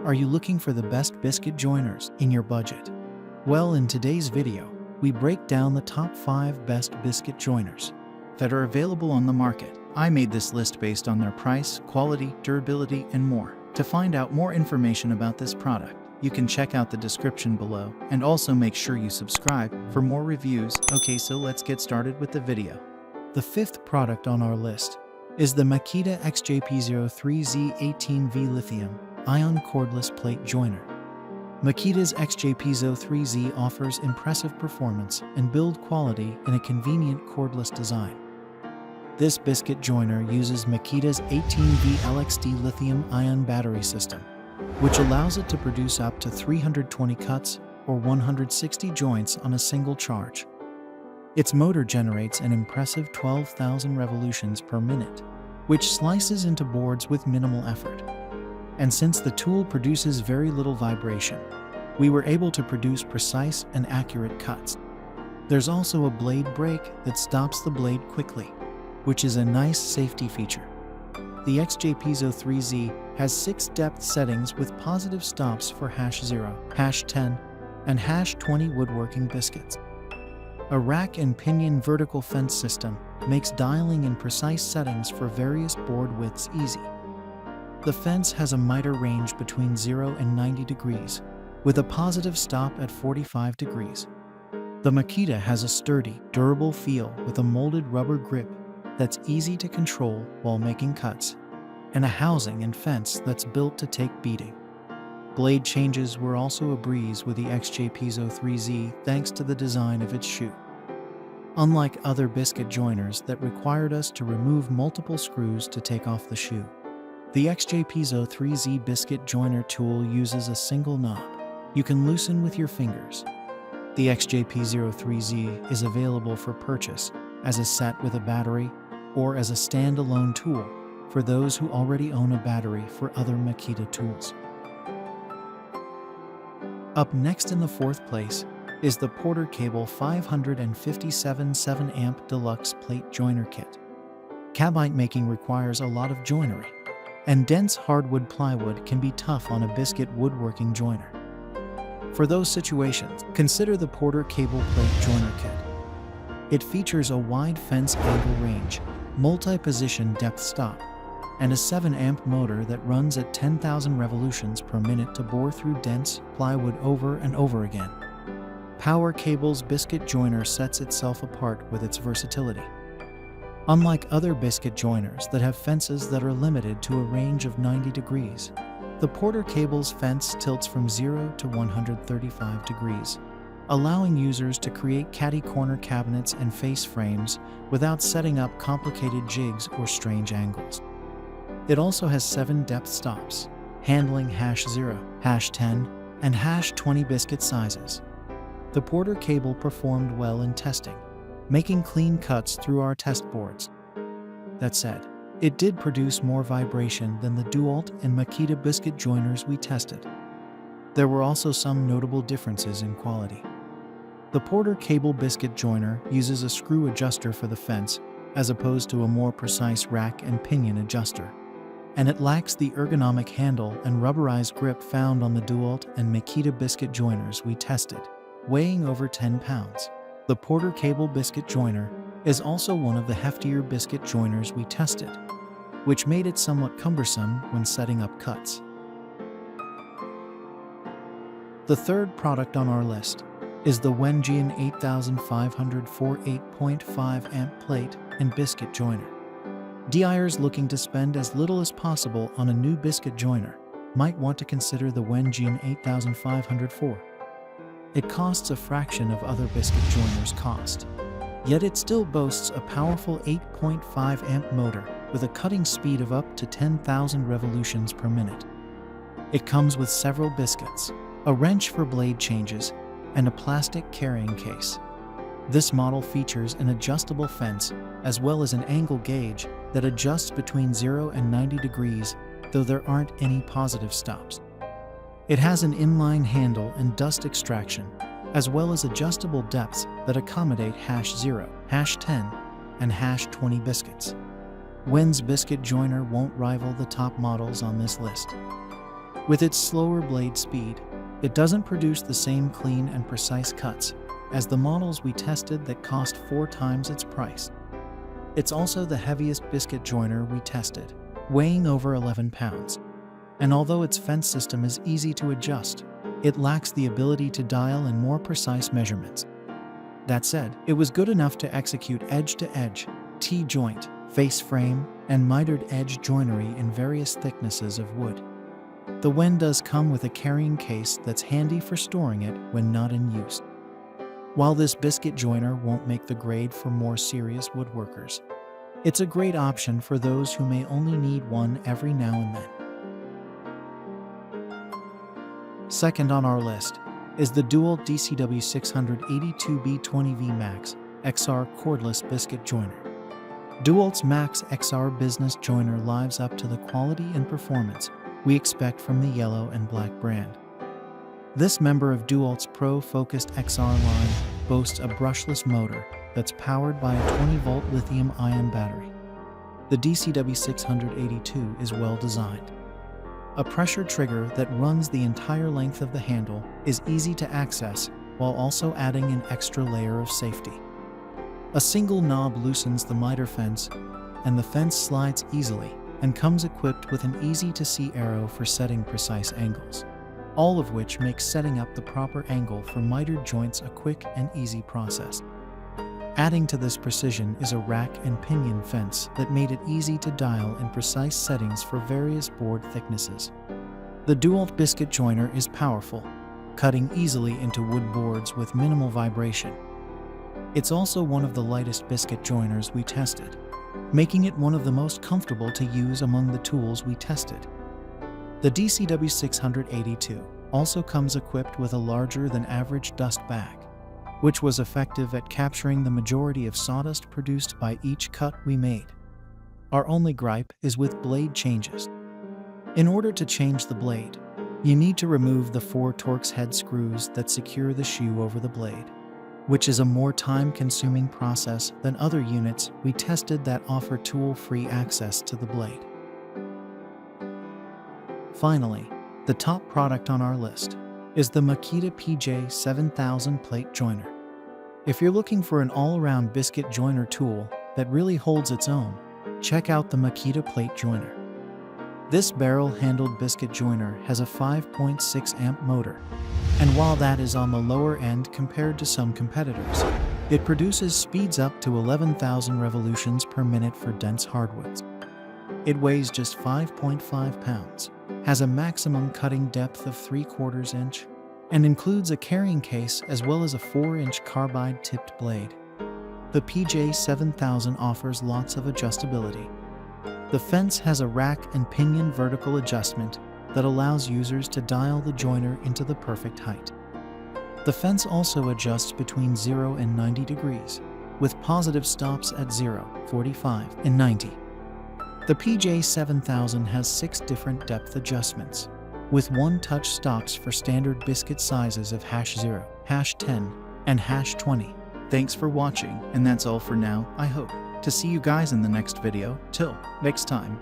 Are you looking for the best biscuit joiners in your budget? Well, in today's video, we break down the top 5 best biscuit joiners that are available on the market. I made this list based on their price, quality, durability, and more. To find out more information about this product, you can check out the description below, and also make sure you subscribe for more reviews. Okay, so let's get started with the video. The 5th product on our list is the Makita XJP03Z18V Lithium-Ion Cordless Plate Joiner. Makita's XJP03Z offers impressive performance and build quality in a convenient cordless design. This biscuit joiner uses Makita's 18V LXD lithium-ion battery system, which allows it to produce up to 320 cuts or 160 joints on a single charge. Its motor generates an impressive 12,000 revolutions per minute, which slices into boards with minimal effort. And since the tool produces very little vibration, we were able to produce precise and accurate cuts. There's also a blade brake that stops the blade quickly, which is a nice safety feature. The XJP03Z has 6 depth settings with positive stops for #0, #10, and #20 woodworking biscuits. A rack and pinion vertical fence system makes dialing in precise settings for various board widths easy. The fence has a miter range between 0 and 90 degrees, with a positive stop at 45 degrees. The Makita has a sturdy, durable feel with a molded rubber grip that's easy to control while making cuts, and a housing and fence that's built to take beating. Blade changes were also a breeze with the XJP03Z thanks to the design of its shoe. Unlike other biscuit joiners that required us to remove multiple screws to take off the shoe, the XJP03Z biscuit joiner tool uses a single knob you can loosen with your fingers. The XJP03Z is available for purchase as a set with a battery or as a standalone tool for those who already own a battery for other Makita tools. Up next in the 4th place is the Porter Cable 557 7-amp Deluxe Plate Joiner Kit. Cabinet making requires a lot of joinery, and dense hardwood plywood can be tough on a biscuit woodworking joiner. For those situations, consider the Porter Cable Plate Joiner Kit. It features a wide fence angle range, multi-position depth stop, and a 7-amp motor that runs at 10,000 revolutions per minute to bore through dense plywood over and over again. Power Cable's biscuit joiner sets itself apart with its versatility. Unlike other biscuit joiners that have fences that are limited to a range of 90 degrees, the Porter Cable's fence tilts from 0 to 135 degrees, allowing users to create catty-corner cabinets and face frames without setting up complicated jigs or strange angles. It also has 7 depth stops, handling #0, #10, and #20 biscuit sizes. The Porter Cable performed well in testing, making clean cuts through our test boards. That said, it did produce more vibration than the DeWalt and Makita biscuit joiners we tested. There were also some notable differences in quality. The Porter Cable biscuit joiner uses a screw adjuster for the fence as opposed to a more precise rack and pinion adjuster, and it lacks the ergonomic handle and rubberized grip found on the DeWalt and Makita biscuit joiners we tested, weighing over 10 pounds. The Porter Cable biscuit joiner is also one of the heftier biscuit joiners we tested, which made it somewhat cumbersome when setting up cuts. The 3rd product on our list is the Wenjian 8504 8.5 amp plate and biscuit joiner. DIYers looking to spend as little as possible on a new biscuit joiner might want to consider the Wenjian 8504. It costs a fraction of other biscuit joiners' cost, yet it still boasts a powerful 8.5 amp motor with a cutting speed of up to 10,000 revolutions per minute. It comes with several biscuits, a wrench for blade changes, and a plastic carrying case. This model features an adjustable fence as well as an angle gauge that adjusts between 0 and 90 degrees, though there aren't any positive stops. It has an inline handle and dust extraction, as well as adjustable depths that accommodate #0, #10, and #20 biscuits. Wen's biscuit joiner won't rival the top models on this list. With its slower blade speed, it doesn't produce the same clean and precise cuts as the models we tested that cost 4 times its price. It's also the heaviest biscuit joiner we tested, weighing over 11 pounds. And although its fence system is easy to adjust, it lacks the ability to dial in more precise measurements. That said, it was good enough to execute edge-to-edge, T-joint, face frame, and mitered edge joinery in various thicknesses of wood. The Wen does come with a carrying case that's handy for storing it when not in use. While this biscuit joiner won't make the grade for more serious woodworkers, it's a great option for those who may only need one every now and then. Second on our list is the DeWalt DCW682B20V Max XR Cordless Biscuit Joiner. DeWalt's Max XR Business Joiner lives up to the quality and performance we expect from the yellow and black brand. This member of DeWalt's Pro-focused XR line boasts a brushless motor that's powered by a 20-volt lithium-ion battery. The DCW682 is well designed. A pressure trigger that runs the entire length of the handle is easy to access while also adding an extra layer of safety. A single knob loosens the miter fence, and the fence slides easily and comes equipped with an easy-to-see arrow for setting precise angles, all of which makes setting up the proper angle for mitered joints a quick and easy process. Adding to this precision is a rack and pinion fence that made it easy to dial in precise settings for various board thicknesses. The DeWalt Biscuit Joiner is powerful, cutting easily into wood boards with minimal vibration. It's also one of the lightest biscuit joiners we tested, making it one of the most comfortable to use among the tools we tested. The DCW682 also comes equipped with a larger than average dust bag, which was effective at capturing the majority of sawdust produced by each cut we made. Our only gripe is with blade changes. In order to change the blade, you need to remove the 4 Torx head screws that secure the shoe over the blade, which is a more time-consuming process than other units we tested that offer tool-free access to the blade. Finally, the top product on our list is the Makita PJ7000 Plate Joiner. If you're looking for an all-around biscuit joiner tool that really holds its own, check out the Makita Plate Joiner. This barrel-handled biscuit joiner has a 5.6 amp motor, and while that is on the lower end compared to some competitors, it produces speeds up to 11,000 revolutions per minute for dense hardwoods. It weighs just 5.5 pounds, has a maximum cutting depth of 3/4 inch, and includes a carrying case as well as a 4-inch carbide-tipped blade. The PJ7000 offers lots of adjustability. The fence has a rack and pinion vertical adjustment that allows users to dial the joiner into the perfect height. The fence also adjusts between 0 and 90 degrees, with positive stops at 0, 45, and 90. The PJ7000 has 6 different depth adjustments, with 1-touch stops for standard biscuit sizes of #0, #10, and #20. Thanks for watching, and that's all for now. I hope to see you guys in the next video. Till next time.